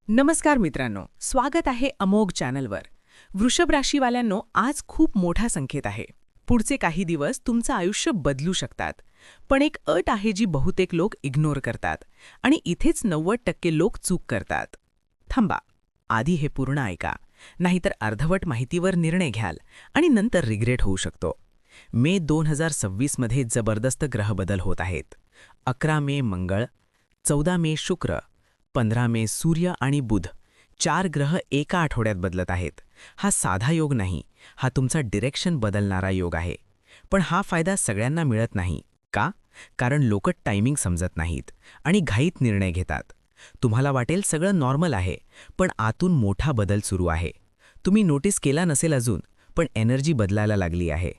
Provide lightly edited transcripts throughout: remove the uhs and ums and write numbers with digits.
नमस्कार मित्रांनो, स्वागत आहे अमोघ चॅनलवर. वृषभ राशीवाल्यांनो, आज खूप मोठा संकेत आहे. पुढचे काही दिवस तुमचं आयुष्य बदलू शकतात. पण एक अट आहे जी बहुतेक लोक इग्नोर करतात आणि इथेच 90% लोक चूक करतात. थांबा, आधी हे पूर्ण ऐका, नाहीतर अर्धवट माहितीवर निर्णय घ्याल आणि नंतर रिग्रेट होऊ शकतो. मे 2026 मध्ये जबरदस्त ग्रहबदल होत आहेत. 11 मे मंगळ, 14 मे शुक्र, 15 मे सूर्य आणि बुध, 4 ग्रह एका आठवड्यात बदलत आहेत. हा साधा योग नाही, हा तुमचा डिरेक्शन बदलणारा योग आहे. पण हा फायदा सगळ्यांना मिळत नाही. का? कारण लोक टायमिंग समजत नाहीत आणि घाईत निर्णय घेतात. तुम्हाला वाटेल सगळं नॉर्मल आहे, पण आतून मोठा बदल सुरू आहे. तुम्ही नोटीस केला नसेल अजून, पण एनर्जी बदलायला लागली आहे.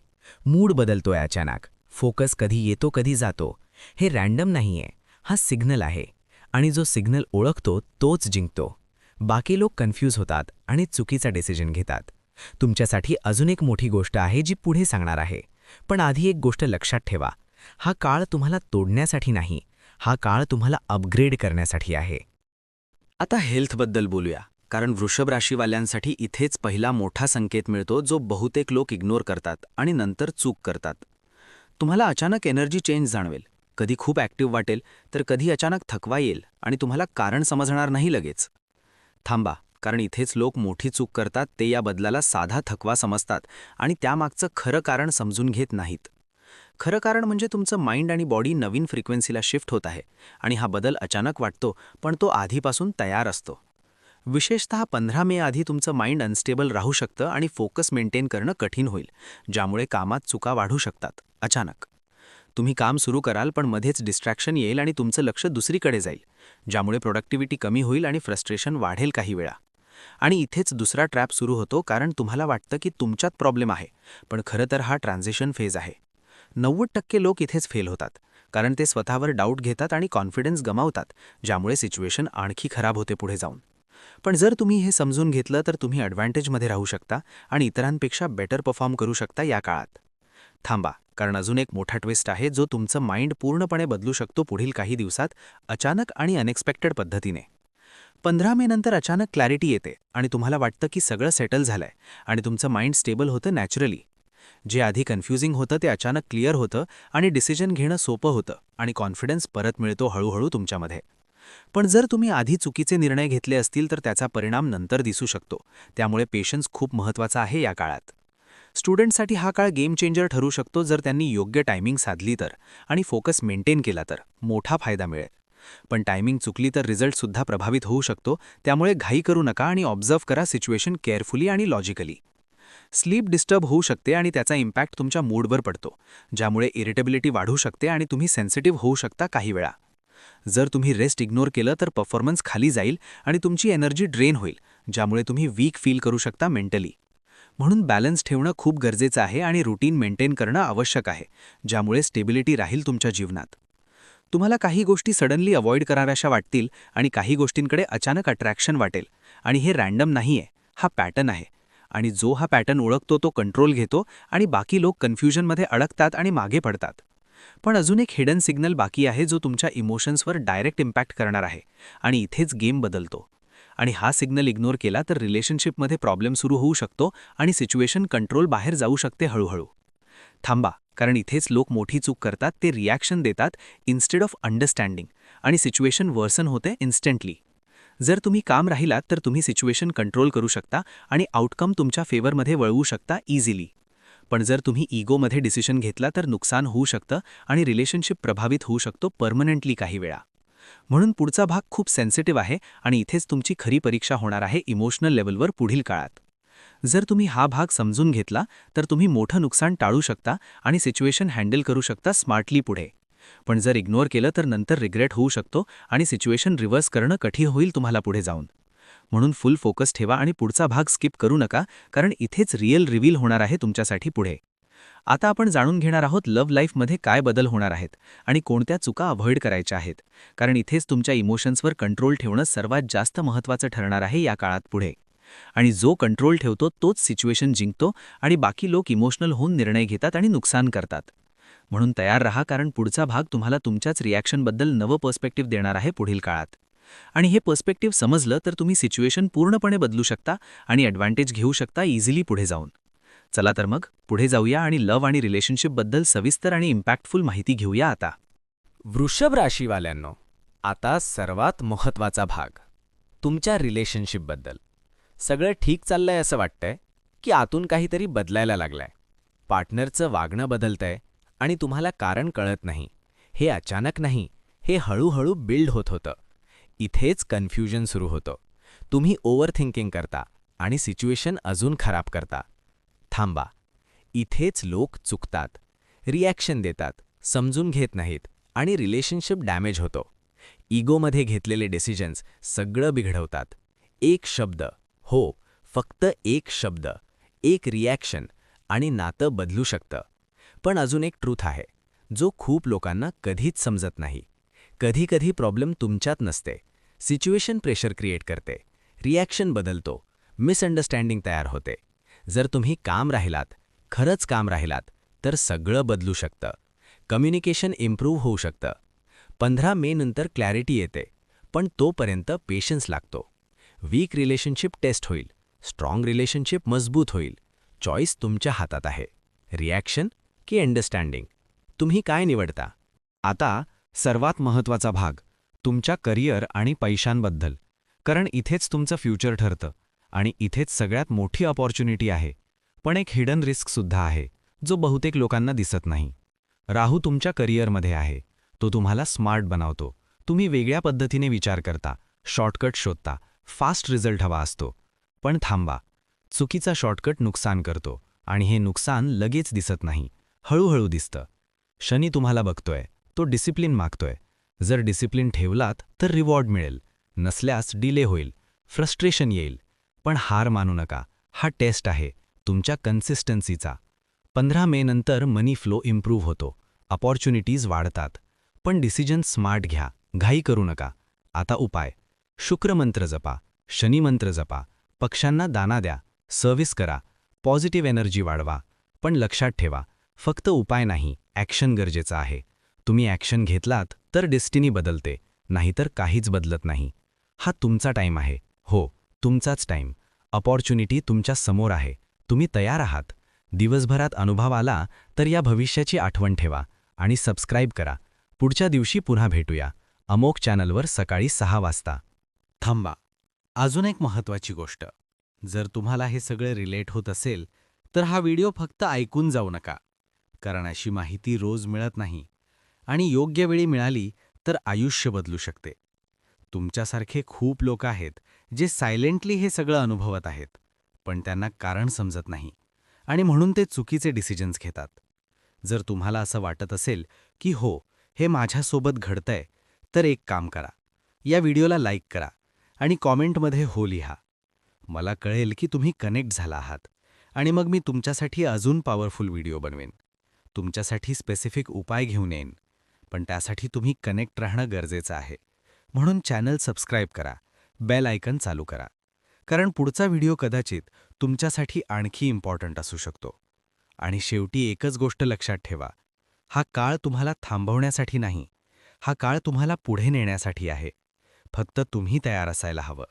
मूड बदलतोय अचानक, फोकस कधी येतो कधी जातो. हे रॅन्डम नाहीये, हा सिग्नल आहे. आणि जो सिग्नल ओळखतो तोच जिंकतो. बाकी लोक कन्फ्यूज होतात आणि चुकीचा डिसिजन घेतात. तुमच्यासाठी अजून एक मोठी गोष्ट आहे जी पुढे सांगणार आहे. पण आधी एक गोष्ट लक्षात ठेवा, हा काळ तुम्हाला तोडण्यासाठी नाही, हा काळ तुम्हाला अपग्रेड करण्यासाठी आहे. आता हेल्थबद्दल बोलूया, कारण वृषभ राशीवाल्यांसाठी इथेच पहिला मोठा संकेत मिळतो जो बहुतेक लोक इग्नोर करतात आणि नंतर चूक करतात. तुम्हाला अचानक एनर्जी चेंज जाणवेल, कधी खूप ॲक्टिव्ह वाटेल तर कधी अचानक थकवा येईल आणि तुम्हाला कारण समजणार नाही लगेच. थांबा, कारण इथेच लोक मोठी चूक करतात. ते या बदलाला साधा थकवा समजतात आणि त्यामागचं खरं कारण समजून घेत नाहीत. खरं कारण म्हणजे तुमचं माइंड आणि बॉडी नवीन फ्रिक्वेन्सीला शिफ्ट होत आहे आणि हा बदल अचानक वाटतो, पण तो आधीपासून तयार असतो. विशेषतः 15 मे आधी तुमचं माइंड अनस्टेबल राहू शकतं आणि फोकस मेंटेन करणं कठीण होईल, ज्यामुळे कामात चुका वाढू शकतात. अचानक तुम्ही काम सुरू कराल, पण मध्येच डिस्ट्रॅक्शन येईल आणि तुमचं लक्ष दुसरीकडे जाईल, ज्यामुळे प्रोडक्टिव्हिटी कमी होईल आणि फ्रस्ट्रेशन वाढेल काही वेळा. आणि इथेच दुसरा ट्रॅप सुरू होतो, कारण तुम्हाला वाटतं की तुमच्यात प्रॉब्लेम आहे, पण खरं तर हा ट्रान्झिशन फेज आहे. 90% लोक इथेच फेल होतात, कारण ते स्वतःवर डाऊट घेतात आणि कॉन्फिडन्स गमावतात, ज्यामुळे सिच्युएशन आणखी खराब होते पुढे जाऊन. पण जर तुम्ही हे समजून घेतलं तर तुम्ही ॲडव्हान्टेजमध्ये राहू शकता आणि इतरांपेक्षा बेटर परफॉर्म करू शकता या काळात. थांबा, कारण अजून एक मोठा ट्विस्ट आहे जो तुमचं माइंड पूर्णपणे बदलू शकतो पुढील काही दिवसात, अचानक आणि अनएक्सपेक्टेड पद्धतीने. 15 मे नंतर अचानक क्लॅरिटी येते आणि तुम्हाला वाटतं की सगळं सेटल झालंय आणि तुमचं माइंड स्टेबल होतं नॅचरली. जे आधी कन्फ्युजिंग होतं ते अचानक क्लिअर होतं आणि डिसिजन घेणं सोपं होतं आणि कॉन्फिडन्स परत मिळतो हळूहळू तुमच्यामध्ये. पण जर तुम्ही आधी चुकीचे निर्णय घेतले असतील तर त्याचा परिणाम नंतर दिसू शकतो. त्यामुळे पेशन्स खूप महत्त्वाचा आहे या काळात. स्टुडंटसाठी हा काळ गेम चेंजर ठरू शकतो जर त्यांनी योग्य टायमिंग साधली तर आणि फोकस मेंटेन केला तर मोठा फायदा मिळेल. पण टायमिंग चुकली तर रिझल्टसुद्धा प्रभावित होऊ शकतो. त्यामुळे घाई करू नका आणि ऑब्झर्व्ह करा सिच्युएशन केअरफुली आणि लॉजिकली. स्लीप डिस्टर्ब होऊ शकते आणि त्याचा इम्पॅक्ट तुमच्या मूडवर पडतो, ज्यामुळे इरिटेबिलिटी वाढू शकते आणि तुम्ही सेन्सिटिव्ह होऊ शकता काही वेळा. जर तुम्ही रेस्ट इग्नोर केलं तर परफॉर्मन्स खाली जाईल आणि तुमची एनर्जी ड्रेन होईल, ज्यामुळे तुम्ही वीक फील करू शकता मेंटली. म्हणून बॅलन्स ठेवणं खूप गरजेचं आहे आणि रुटीन मेंटेन करणं आवश्यक आहे, ज्यामुळे स्टेबिलिटी राहील तुमच्या जीवनात. तुम्हाला काही गोष्टी सडनली अवॉइड कराव्याशा वाटतील आणि काही गोष्टींकडे अचानक अट्रॅक्शन वाटेल, आणि हे रॅन्डम नाहीये, हा पॅटर्न आहे. आणि जो हा पॅटर्न ओळखतो तो कंट्रोल घेतो आणि बाकी लोक कन्फ्युजनमध्ये अडकतात आणि मागे पडतात. पण अजून एक हिडन सिग्नल बाकी आहे जो तुमच्या इमोशन्सवर डायरेक्ट इम्पॅक्ट करणार आहे आणि इथेच गेम बदलतो. आणि हा सिग्नल इग्नोर केला तर रिलेशनशिपमध्ये प्रॉब्लेम सुरू होऊ शकतो आणि सिच्युएशन कंट्रोल बाहेर जाऊ शकते हळूहळू. थांबा, कारण इथेच लोक मोठी चूक करतात. ते रिॲक्शन देतात इन्स्टेड ऑफ अंडरस्टँडिंग आणि सिच्युएशन वर्सन होते इन्स्टंटली. जर तुम्ही काम राहिलात तर तुम्ही सिच्युएशन कंट्रोल करू शकता आणि आउटकम तुमच्या फेवरमध्ये वळवू शकता इझिली. पण जर तुम्ही इगोमध्ये डिसिशन घेतला तर नुकसान होऊ शकतं आणि रिलेशनशिप प्रभावित होऊ शकतो परमनंटली काही वेळा. म्हणून पुढचा भाग खूप सेन्सिटिव्ह आहे आणि इथेच तुमची खरी परीक्षा होणार आहे इमोशनल लेवलवर पुढील काळात. जर तुम्ही हा भाग समजून घेतला तर तुम्ही मोठं नुकसान टाळू शकता आणि सिच्युएशन हँडल करू शकता स्मार्टली पुढे. पण जर इग्नोर केलं तर नंतर रिग्रेट होऊ शकतो आणि सिच्युएशन रिव्हर्स करणं कठीण होईल तुम्हाला पुढे जाऊन. म्हणून फुल फोकस ठेवा आणि पुढचा भाग स्किप करू नका, कारण इथेच रिअल रिव्हील होणार आहे तुमच्यासाठी पुढे. आता आपण जाणून घेणार आहोत लव्ह लाईफमध्ये काय बदल होणार आहेत आणि कोणत्या चुका अव्हॉइड करायच्या आहेत, कारण इथेच तुमच्या इमोशन्सवर कंट्रोल ठेवणं सर्वात जास्त महत्त्वाचं ठरणार आहे या काळात पुढे. आणि जो कंट्रोल ठेवतो तोच सिच्युएशन जिंकतो आणि बाकी लोक इमोशनल होऊन निर्णय घेतात आणि नुकसान करतात. म्हणून तयार रहा, कारण पुढचा भाग तुम्हाला तुमच्याच रिॲक्शनबद्दल नवं पर्स्पेक्टिव्ह देणार आहे पुढील काळात. आणि हे पर्स्पेक्टिव्ह समजलं तर तुम्ही सिच्युएशन पूर्णपणे बदलू शकता आणि ॲडव्हान्टेज घेऊ शकता इझिली पुढे जाऊन. चला तर मग पुढे जाऊया आणि लव्ह आणि रिलेशनशिपबद्दल सविस्तर आणि इम्पॅक्टफुल माहिती घेऊया आता. वृषभ राशीवाल्यांनो, आता सर्वात महत्त्वाचा भाग, तुमच्या रिलेशनशिपबद्दल. सगळं ठीक चाललंय असं वाटतंय की आतून काहीतरी बदलायला लागलंय. पार्टनरचं वागणं बदलतंय आणि तुम्हाला कारण कळत नाही. हे अचानक नाही, हे हळूहळू बिल्ड होत होतं. इथेच कन्फ्युजन सुरू होतं. तुम्ही ओव्हरथिंकिंग करता आणि सिच्युएशन अजून खराब करता. थांबा, इथेच लोक चुकतात. रिॲक्शन देतात, समजून घेत नाहीत आणि रिलेशनशिप डॅमेज होतो. इगोमध्ये घेतलेले डिसिजन्स सगळं बिघडवतात. एक शब्द, हो, फक्त एक शब्द, एक रिॲक्शन आणि नातं बदलू शकतं. पण अजून एक ट्रूथ आहे, जो खूप लोकांना कधीच समजत नाही. कधी प्रॉब्लेम तुमच्यात नसते. सिच्युएशन प्रेशर क्रिएट करते, रिॲक्शन बदलतो, मिसअंडरस्टँडिंग तयार होते. जर तुम्ही काम राहिलात, खरंच काम राहिलात, तर सगळं बदलू शकतं. कम्युनिकेशन इम्प्रूव्ह होऊ शकतं. 15 मे नंतर क्लॅरिटी येते, पण तोपर्यंत पेशन्स लागतो. वीक रिलेशनशिप टेस्ट होईल, स्ट्रॉंग रिलेशनशिप मजबूत होईल. चॉईस तुमच्या हातात आहे. रिॲक्शन की अंडरस्टँडिंग, तुम्ही काय निवडता? आता सर्वात महत्त्वाचा भाग, तुमच्या करिअर आणि पैशांबद्दल. कारण इथेच तुमचं फ्युचर ठरतं आणि इथेच सगळ्यात मोठी अपॉर्च्युनिटी आहे. पण एक हिडन रिस्कसुद्धा आहे, जो बहुतेक लोकांना दिसत नाही. राहू तुमच्या करिअरमध्ये आहे. तो तुम्हाला स्मार्ट बनवतो. तुम्ही वेगळ्या पद्धतीने विचार करता, शॉर्टकट शोधता, फास्ट रिझल्ट हवा असतो. पण थांबा, चुकीचा शॉर्टकट नुकसान करतो आणि हे नुकसान लगेच दिसत नाही, हळूहळू दिसतं. शनी तुम्हाला बघतोय, तो डिसिप्लिन मागतोय. जर डिसिप्लिन ठेवलात तर रिवॉर्ड मिळेल, नसल्यास डिले होईल, फ्रस्ट्रेशन येईल. पण हार मानू नका, हा टेस्ट आहे तुमच्या कन्सिस्टन्सीचा. 15 मे नंतर मनी फ्लो इम्प्रूव्ह होतो, अपॉर्च्युनिटीज वाढतात. पण डिसिजन स्मार्ट घ्या, घाई करू नका. आता उपाय, शुक्रमंत्र जपा, शनिमंत्र जपा, पक्ष्यांना दाना द्या, सर्व्हिस करा, पॉझिटिव्ह एनर्जी वाढवा. पण लक्षात ठेवा, फक्त उपाय नाही, ॲक्शन गरजेचं आहे. तुम्ही ॲक्शन घेतलात तर डेस्टिनी बदलते, नाहीतर काहीच बदलत नाही. हा तुमचा टाईम आहे, हो, तुमचाच टाईम. अपॉर्च्युनिटी तुमच्या समोर आहे, तुम्ही तयार आहात. दिवसभरात अनुभव आला तर या भविष्याची आठवण ठेवा आणि सबस्क्राईब करा. पुढच्या दिवशी पुन्हा भेटूया, अमोक चॅनलवर सकाळी 6 वाजता. थांबा, अजून एक महत्त्वाची गोष्ट. जर तुम्हाला हे सगळे रिलेट होत असेल तर हा व्हिडिओ फक्त ऐकून जाऊ नका. कारण अशी माहिती रोज मिळत नाही आणि योग्य वेळी मिळाली तर आयुष्य बदलू शकते. तुमच्यासारखे खूप लोक आहेत जे सायलेंटली हे सगळं अनुभवत आहेत, पण त्यांना कारण समजत नाही आणि म्हणून ते चुकीचे डिसिजन्स घेतात. जर तुम्हाला असं वाटत असेल की हो, हे माझ्यासोबत घडतंय, तर एक काम करा, या व्हिडिओला लाईक करा आणि कॉमेंटमध्ये हो लिहा. मला कळेल की तुम्ही कनेक्ट झाला आहात आणि मग मी तुमच्यासाठी अजून पॉवरफुल व्हिडिओ बनवेन, तुमच्यासाठी स्पेसिफिक उपाय घेऊन येईन. पण त्यासाठी तुम्ही कनेक्ट राहणं गरजेचं आहे. म्हणून चॅनल सबस्क्राईब करा, बेल आयकन चालू करा. कारण पुढचा व्हिडिओ कदाचित तुमच्यासाठी आणखी इम्पॉर्टंट असू शकतो. आणि शेवटी एकच गोष्ट लक्षात ठेवा, हा काळ तुम्हाला थांबवण्यासाठी नाही, हा काळ तुम्हाला पुढे नेण्यासाठी आहे. फक्त तुम्ही तयार असायला हवं.